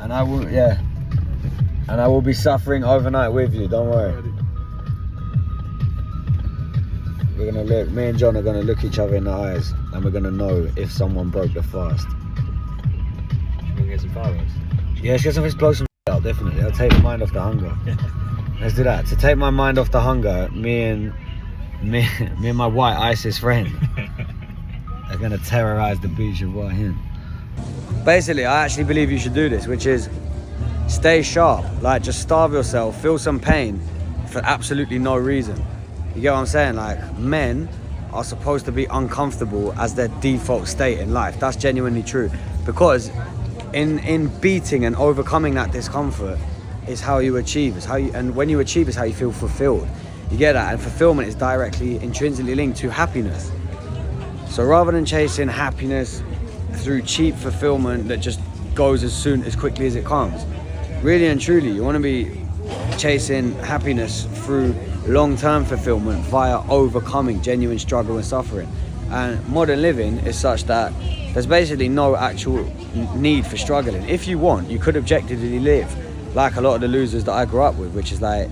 And I will, yeah. And I will be suffering overnight with you, don't worry. We're gonna look, me and John are gonna look each other in the eyes and we're gonna know if someone broke the fast. We're gonna get some fireworks. Yeah, let's get something to blow some out, definitely. I'll take the mind off the hunger. Let's do that. To take my mind off the hunger, me and my white ISIS friend are gonna terrorize the beach of Wahin. Basically, I actually believe you should do this, which is stay sharp. Like, just starve yourself, feel some pain for absolutely no reason. You get what I'm saying? Like, men are supposed to be uncomfortable as their default state in life. That's genuinely true. Because in beating and overcoming that discomfort is how you achieve. And when you achieve is how you feel fulfilled. You get that? And fulfillment is directly, intrinsically linked to happiness. So rather than chasing happiness through cheap fulfillment that just goes as quickly as it comes, really and truly, you want to be chasing happiness through long-term fulfillment via overcoming genuine struggle and suffering. And modern living is such that there's basically no actual need for struggling. If you want, you could objectively live like a lot of the losers that I grew up with, which is like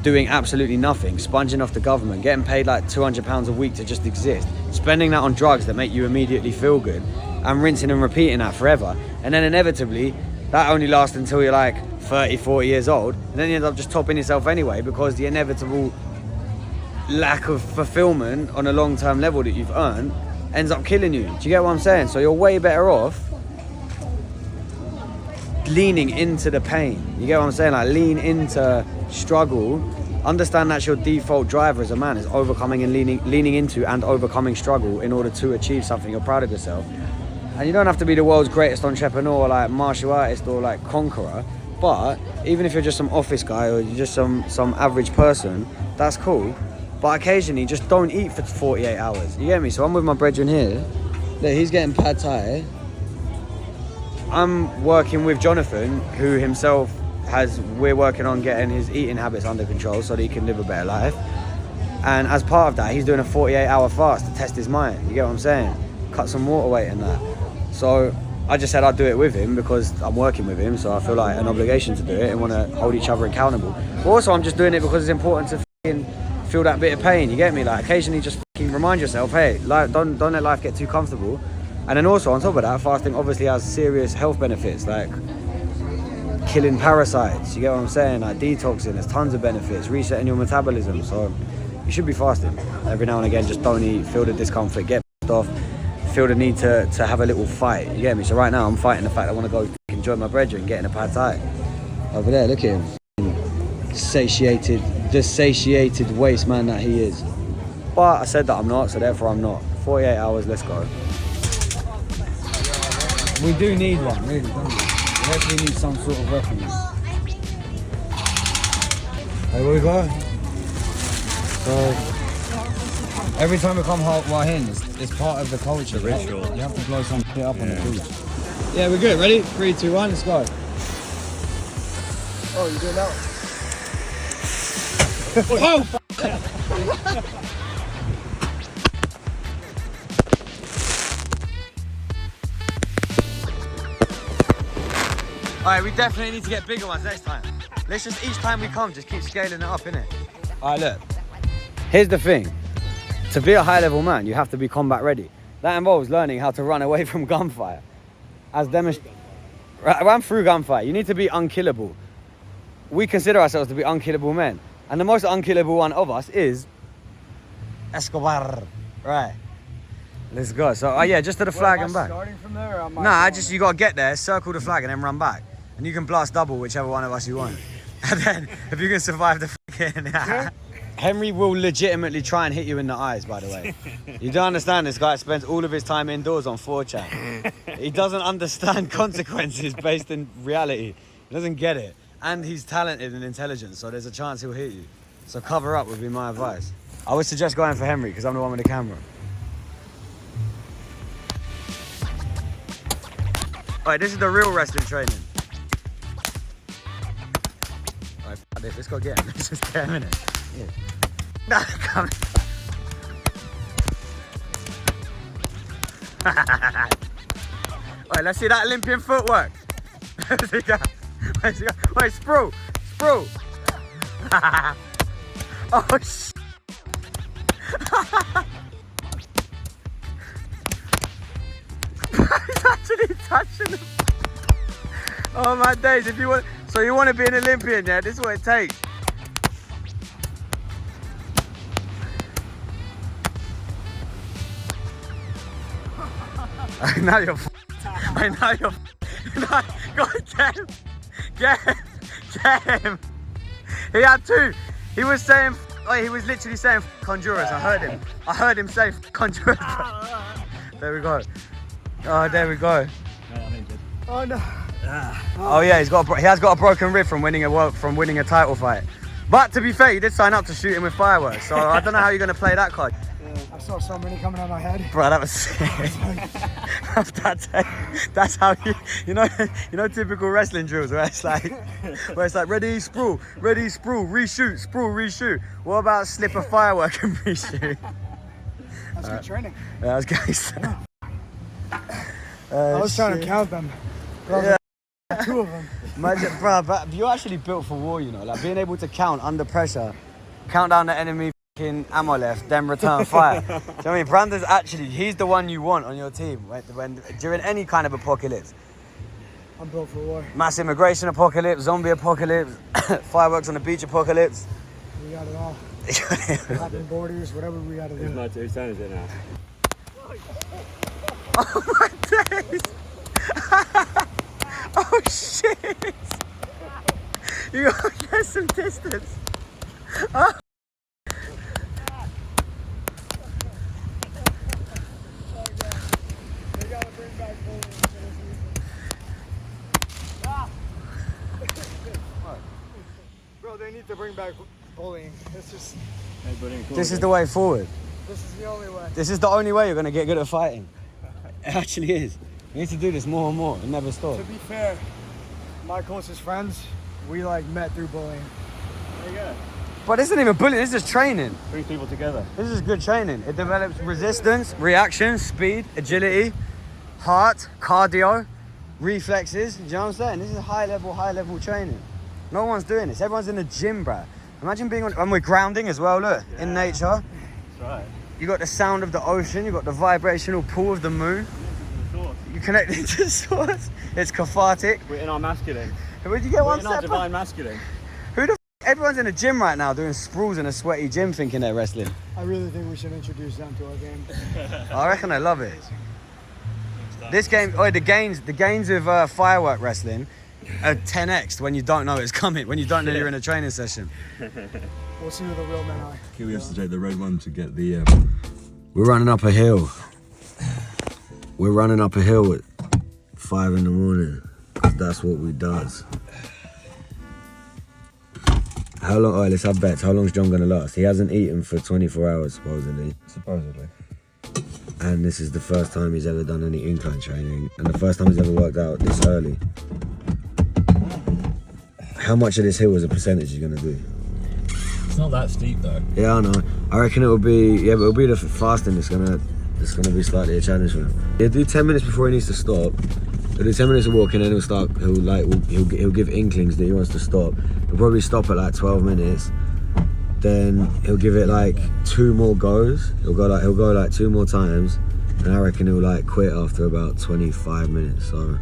doing absolutely nothing, sponging off the government, getting paid like £200 a week to just exist, spending that on drugs that make you immediately feel good, and rinsing and repeating that forever. And then inevitably, that only lasts until you're like 30, 40 years old, and then you end up just topping yourself anyway, because the inevitable lack of fulfillment on a long-term level that you've earned ends up killing you. Do you get what I'm saying? So you're way better off leaning into the pain. You get what I'm saying? Like, lean into struggle. Understand that's your default driver as a man, is overcoming and leaning into and overcoming struggle in order to achieve something you're proud of yourself. And you don't have to be the world's greatest entrepreneur or like martial artist or like conqueror, but even if you're just some office guy or you're just some average person, that's cool. But occasionally just don't eat for 48 hours. You get me? So I'm with my brethren here. Look, he's getting pad thai. I'm working with Jonathan, who himself we're working on getting his eating habits under control so that he can live a better life. And as part of that, he's doing a 48-hour fast to test his mind. You get what I'm saying? Cut some water weight and that. So I just said I'd do it with him because I'm working with him, so I feel like an obligation to do it and want to hold each other accountable. But also I'm just doing it because it's important to feel that bit of pain. You get me? Like, occasionally just remind yourself, hey, don't let life get too comfortable. And then also on top of that, fasting obviously has serious health benefits, like killing parasites. You get what I'm saying? Like detoxing, there's tons of benefits, resetting your metabolism. So you should be fasting every now and again. Just don't eat, feel the discomfort, get pissed off, feel the need to have a little fight. You get me? So right now I'm fighting the fact I want to go enjoy my brethren getting a pad thai. Over there, look at him. The satiated waste man that he is. But I said that I'm not, so therefore I'm not. 48 hours, let's go. We do need one, really, don't we? We actually need some sort of weapon. Hey, where we go? So, every time we come Wahin, it's part of the culture. The ritual. You have to blow some shit up on the beach. Yeah, we're good. Ready? 3, 2, 1, let's go. Oh, you doing that? Oh! Alright, we definitely need to get bigger ones next time. Let's just, each time we come, just keep scaling it up, innit? Alright, look. Here's the thing. To be a high-level man, you have to be combat ready. That involves learning how to run away from gunfire. As demonstrated. Run through gunfire. You need to be unkillable. We consider ourselves to be unkillable men. And the most unkillable one of us is Escobar. Right. Let's go. So, yeah, just to the flag and back. Starting from there, or am I Nah, going? you got to get there, circle the flag, and then run back. And you can blast double, whichever one of us you want. And then, if you can survive the freaking... Henry will legitimately try and hit you in the eyes, by the way. You don't understand, this guy spends all of his time indoors on 4chan. He doesn't understand consequences based in reality. He doesn't get it. And he's talented and intelligent, so there's a chance he'll hit you. So cover up would be my advice. I would suggest going for Henry, because I'm the one with the camera. Alright, this is the real wrestling training. Alright, f this, let's go get him. Let's just get him in it. Yeah. Nah, come Alright, let's see that Olympian footwork. Where's he going? Where's he going? Wait, Sprue! Sprue! Oh, shit! He's actually touching him. Oh my days! If you want, so you want to be an Olympian, yeah? This is what it takes. Now you're. Now you're. God damn! Get him! He had two. He was saying. He was literally saying Honduras. I heard him say Honduras. There we go. Oh, there we go. Oh no. Oh yeah, he has got a broken rib from winning a title fight. But to be fair, he did sign up to shooting with fireworks, so I don't know how you're gonna play that card. I saw so many coming out of my head. Bro, that was sick. That's how you know typical wrestling drills where it's like ready, Sprue, reshoot, Sprue, reshoot. What about slip a firework and reshoot? That's good training. Yeah, I was going to say. I was trying to count them. Yeah. Two of them. Imagine, bro, but you're actually built for war, you know, like being able to count under pressure, count down the enemy fucking ammo left, then return fire. Do you know what I mean? Brandon's actually, he's the one you want on your team when during any kind of apocalypse. I'm built for war. Mass immigration apocalypse, zombie apocalypse, fireworks on the beach apocalypse. We got it all. Hopping borders, whatever we got to do. Whose turn is it now? Oh my days! Oh shit! You gotta get some distance. Oh. They gotta bring back bowling. Bro, they need to bring back bullying. It's just. This is the way forward. This is the only way. This is the only way you're gonna get good at fighting. It actually is. You need to do this more and more and never stop. To be fair, my closest friends, we like met through bullying. There you go. But this isn't even bullying, this is just training. Brings people together. This is good training. It develops resistance, reaction, speed, agility, heart, cardio, reflexes. Do you know what I'm saying? This is high level training. No one's doing this. Everyone's in the gym, bruh. Imagine being on, and we're grounding as well, look, in nature. That's right. You got the sound of the ocean, you got the vibrational pull of the moon. You connected to the source. It's cathartic. We're in our masculine. Where'd you get We're one in our step? divine masculine. Who the everyone's in the gym right now doing sprawls in a sweaty gym thinking they're wrestling. I really think we should introduce them to our game. I reckon they love it. This game, the gains of firework wrestling are 10x when you don't know it's coming, when you don't know you're in a training session. We'll see who the real men are. Okay, we have to take the red one to get the. We're running up a hill. We're running up a hill at 5 in the morning. That's what we does. How long? Alright, let's have bets. How long's John gonna last? He hasn't eaten for 24 hours supposedly. Supposedly. And this is the first time he's ever done any incline training, and the first time he's ever worked out this early. How much of this hill as a percentage he's gonna do? It's not that steep though. Yeah, I know. I reckon it'll be but it'll be the fasting that's gonna be slightly a challenge for him. He'll do 10 minutes before he needs to stop. He'll do 10 minutes of walking, and he'll give inklings that he wants to stop. He'll probably stop at like 12 minutes. Then he'll give it like 2 more goes. He'll go like 2 more times, and I reckon he'll like quit after about 25 minutes. So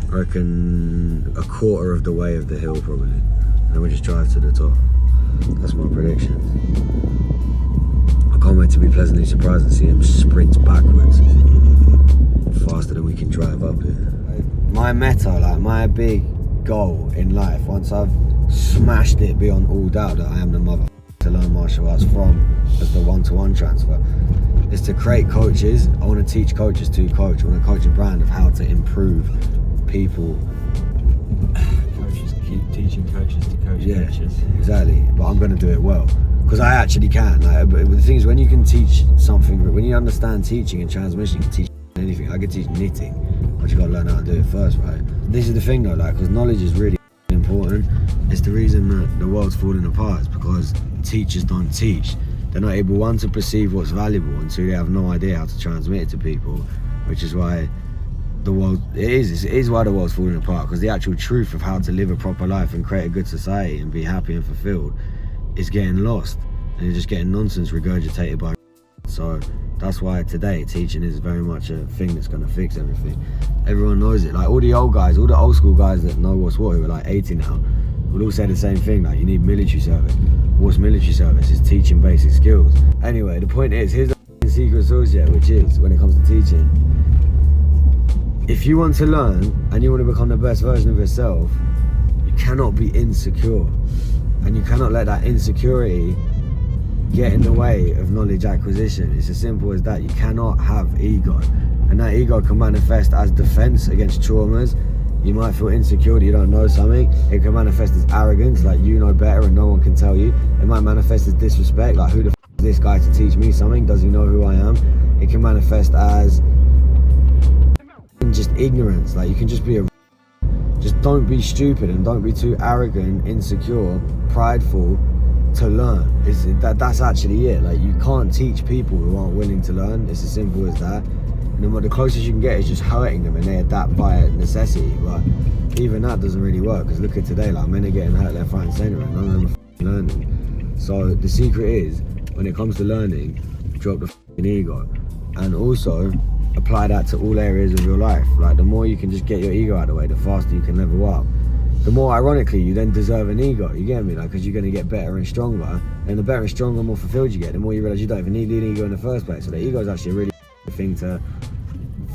I reckon a quarter of the way of the hill probably, and then we just drive to the top. That's my prediction. I can't wait to be pleasantly surprised and see him sprint backwards faster than we can drive up here. My meta, like my big goal in life, once I've smashed it beyond all doubt that I am the mother to learn martial arts from as the one-to-one transfer, is to create coaches. I want to teach coaches to coach. I want to coach a brand of how to improve people. Coaches keep teaching coaches to coach coaches. Exactly. But I'm going to do it well because I actually can. Like, but the thing is, when you can teach something, when you understand teaching and transmission, you can teach anything. I could teach knitting, but you got to learn how to do it first, right? This is the thing though, like, because knowledge is really important. It's the reason that the world's falling apart. It's because teachers don't teach. They're not able, one, to perceive what's valuable, and two, they have no idea how to transmit it to people, which is why the world, it is why the world's falling apart, because the actual truth of how to live a proper life and create a good society and be happy and fulfilled is getting lost, and you're just getting nonsense regurgitated by. So that's why today teaching is very much a thing that's going to fix everything. Everyone knows it. Like all the old guys, all the old school guys that know what's what, who are like 80 now, would all say the same thing, like you need military service. What's military service? Is teaching basic skills. Anyway, the point is, here's the secret sauce yet, which is, when it comes to teaching, if you want to learn and you want to become the best version of yourself, you cannot be insecure, and you cannot let that insecurity get in the way of knowledge acquisition. It's as simple as that. You cannot have ego, and that ego can manifest as defense against traumas. You might feel insecure that you don't know something. It can manifest as arrogance, like you know better and no one can tell you. It might manifest as disrespect, like who the f is this guy to teach me something? Does he know who I am? It can manifest as just ignorance, like you can just be just don't be stupid and don't be too arrogant, insecure, prideful to learn. That's actually it. Like you can't teach people who aren't willing to learn. It's as simple as that. And then the closest you can get is just hurting them, and they adapt by necessity. But even that doesn't really work, because look at today, like men are getting hurt left, right and centre, and none of them are learning. So the secret is, when it comes to learning, drop the ego, and also apply that to all areas of your life. Like the more you can just get your ego out of the way, the faster you can level up. The more ironically you then deserve an ego, you get me? Like, because you're going to get better and stronger, and the better and stronger, more fulfilled you get, the more you realise you don't even need an ego in the first place. So the ego is actually a really thing to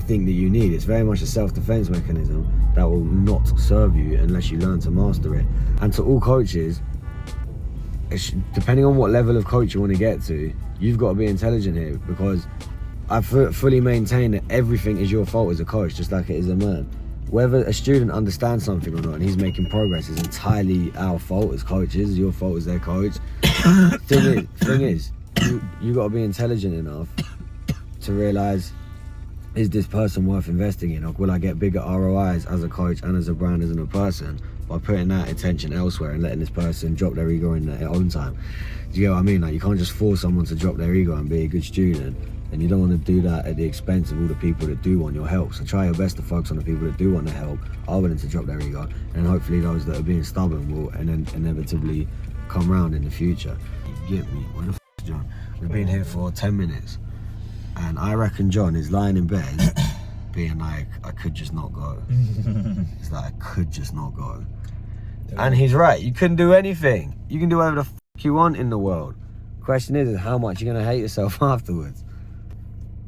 think that you need. It's very much a self-defense mechanism that will not serve you unless you learn to master it. And to all coaches, depending on what level of coach you want to get to, you've got to be intelligent here, because I fully maintain that everything is your fault as a coach, just like it is a man. Whether a student understands something or not and he's making progress is entirely our fault as coaches, your fault as their coach. thing is, you got to be intelligent enough to realise, is this person worth investing in, or will I get bigger ROIs as a coach and as a brand and as a person by putting that attention elsewhere and letting this person drop their ego in their own time? Do you get what I mean? Like, you can't just force someone to drop their ego and be a good student, and you don't want to do that at the expense of all the people that do want your help. So try your best to focus on the people that do want their help, are willing to drop their ego, and hopefully those that are being stubborn will inevitably come round in the future. You get me? Where the f is John? We've been here for 10 minutes. And I reckon John is lying in bed being like, I could just not go. It's like, I could just not go. And he's right, you couldn't do anything. You can do whatever the f you want in the world. Question is how much you're gonna hate yourself afterwards.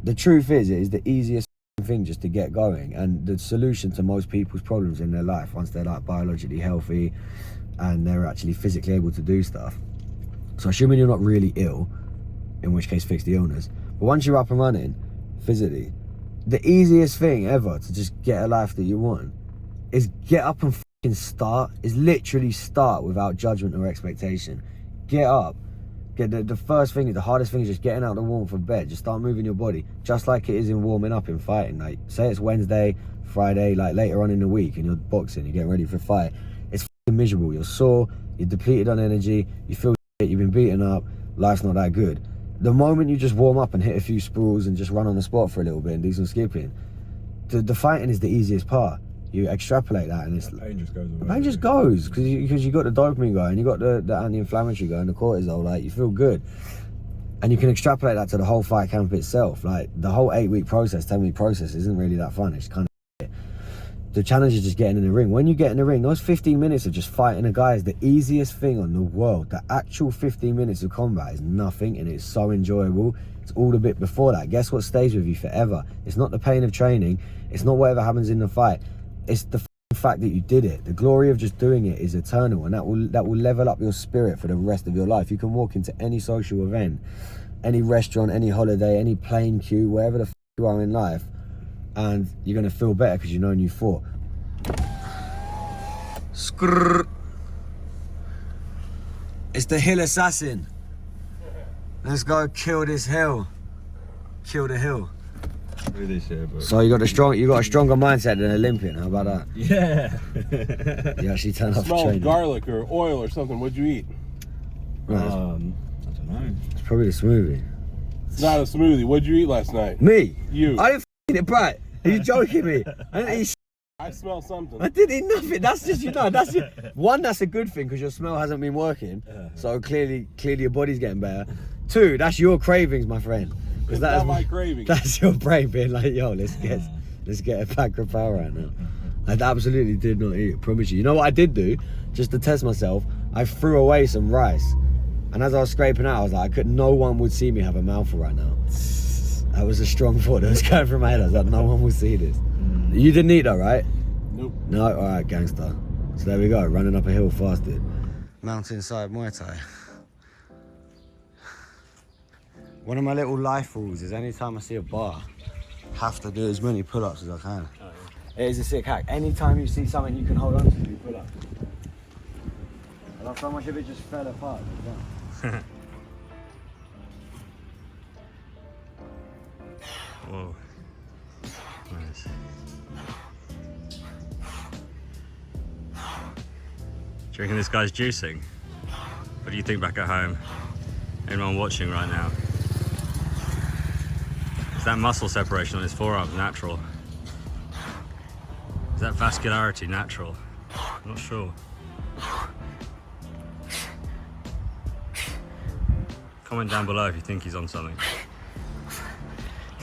The truth is, it is the easiest thing just to get going, and the solution to most people's problems in their life, once they're like biologically healthy and they're actually physically able to do stuff. So assuming you're not really ill, in which case fix the illness, but once you're up and running physically, the easiest thing ever to just get a life that you want is get up and fucking start. Is literally start without judgment or expectation. Get up. Get the first thing, the hardest thing is just getting out of the warmth of bed. Just start moving your body, just like it is in warming up in fighting. Like, say it's Wednesday, Friday, like later on in the week, and you're boxing, you're getting ready for a fight. It's fucking miserable. You're sore, you're depleted on energy, you feel shit, you've been beaten up, life's not that good. The moment you just warm up and hit a few sprawls and just run on the spot for a little bit and do some skipping, the fighting is the easiest part. You extrapolate that and it's the pain just goes away. The pain just goes, because you got the dopamine going, you got the anti-inflammatory going, the cortisol, like you feel good. And you can extrapolate that to the whole fight camp itself. Like the whole 8-week process, 10-week process isn't really that fun. It's kind of the challenge is just getting in the ring. When you get in the ring, those 15 minutes of just fighting a guy is the easiest thing on the world. The actual 15 minutes of combat is nothing, and it's so enjoyable. It's all the bit before that. Guess what stays with you forever? It's not the pain of training. It's not whatever happens in the fight. It's the fact that you did it. The glory of just doing it is eternal, and that will level up your spirit for the rest of your life. You can walk into any social event, any restaurant, any holiday, any plane queue, wherever the you are in life, and you're going to feel better because you know you fought. Skrrr. It's the hill assassin. Let's go kill this hill. Kill the hill. Really shit, but So you got a stronger mindset than an Olympian. How about that? Yeah. You actually turn off Smells training. garlic or oil or something. What'd you eat? Right, I don't know. it's probably the smoothie. It's not a smoothie. What'd you eat last night? Me? You. I didn't eat it, right? Are you joking me? I didn't eat I smell something. I didn't eat nothing. That's just, you know, that's it. One, that's a good thing because your smell hasn't been working. So clearly your body's getting better. Two, that's your cravings, my friend. It's not my cravings. That's your brain being like, yo, let's get a pack of power right now. I absolutely did not eat, I promise you. You know what I did do? Just to test myself, I threw away some rice. And as I was scraping out, I was like, no one would see me have a mouthful right now. That was a strong thought that was going through my head. I was like, no one will see this. You didn't eat though, right? Nope. No? Alright, gangster. So there we go, running up a hill fasted. Mountainside Muay Thai. One of my little life rules is anytime I see a bar, I have to do as many pull-ups as I can. Oh, yeah. It is a sick hack. Anytime you see something you can hold on to, you pull up. I love so much of it just fell apart. Whoa. Nice. Do you reckon this guy's juicing? What do you think back at home? Anyone watching right now? Is that muscle separation on his forearms natural? Is that vascularity natural? I'm not sure. Comment down below if you think he's on something.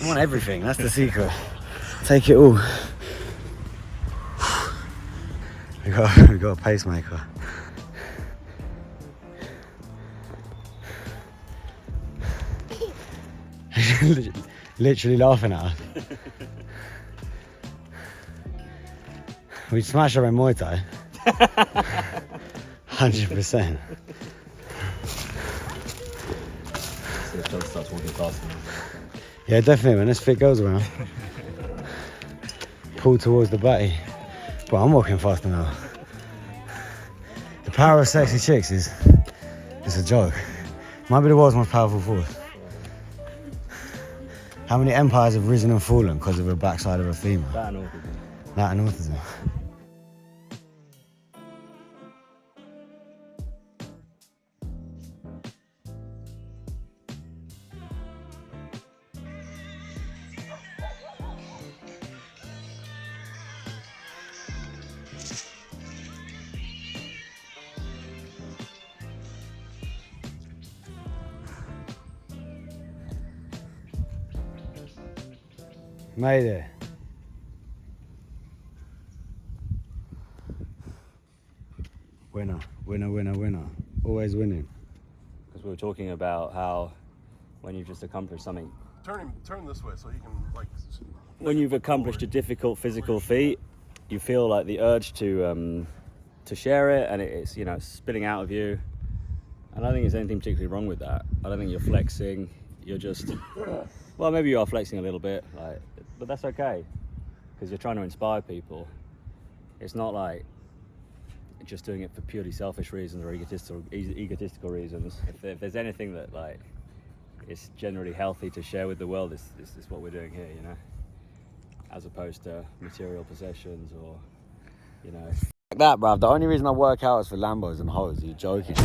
I want everything, that's the secret. Take it all. We got a pacemaker. Literally laughing at us. We'd smash her in Muay Thai. 100%. So it does start walking faster. Yeah, definitely, when this fit goes around. Pull towards the batty. But I'm walking faster now. The power of sexy chicks is a joke. Might be the world's most powerful force. How many empires have risen and fallen because of the backside of a female? That and autism. That and autism. Made it. Winner, winner, winner, winner. Always winning. Because we were talking about how when you've just accomplished something, Turn this way so you can like. when you've accomplished a difficult physical feat, you feel like the urge to share it, and it's, you know, spilling out of you. I don't think there's anything particularly wrong with that. I don't think you're flexing. You're just, well, maybe you are flexing a little bit, like, but that's okay, because you're trying to inspire people. It's not like just doing it for purely selfish reasons or egotistical reasons. If there's anything that, like, is generally healthy to share with the world, this is what we're doing here, you know, as opposed to material possessions or, you know. Like that, bruv. The only reason I work out is for Lambos and hoes. Are you joking?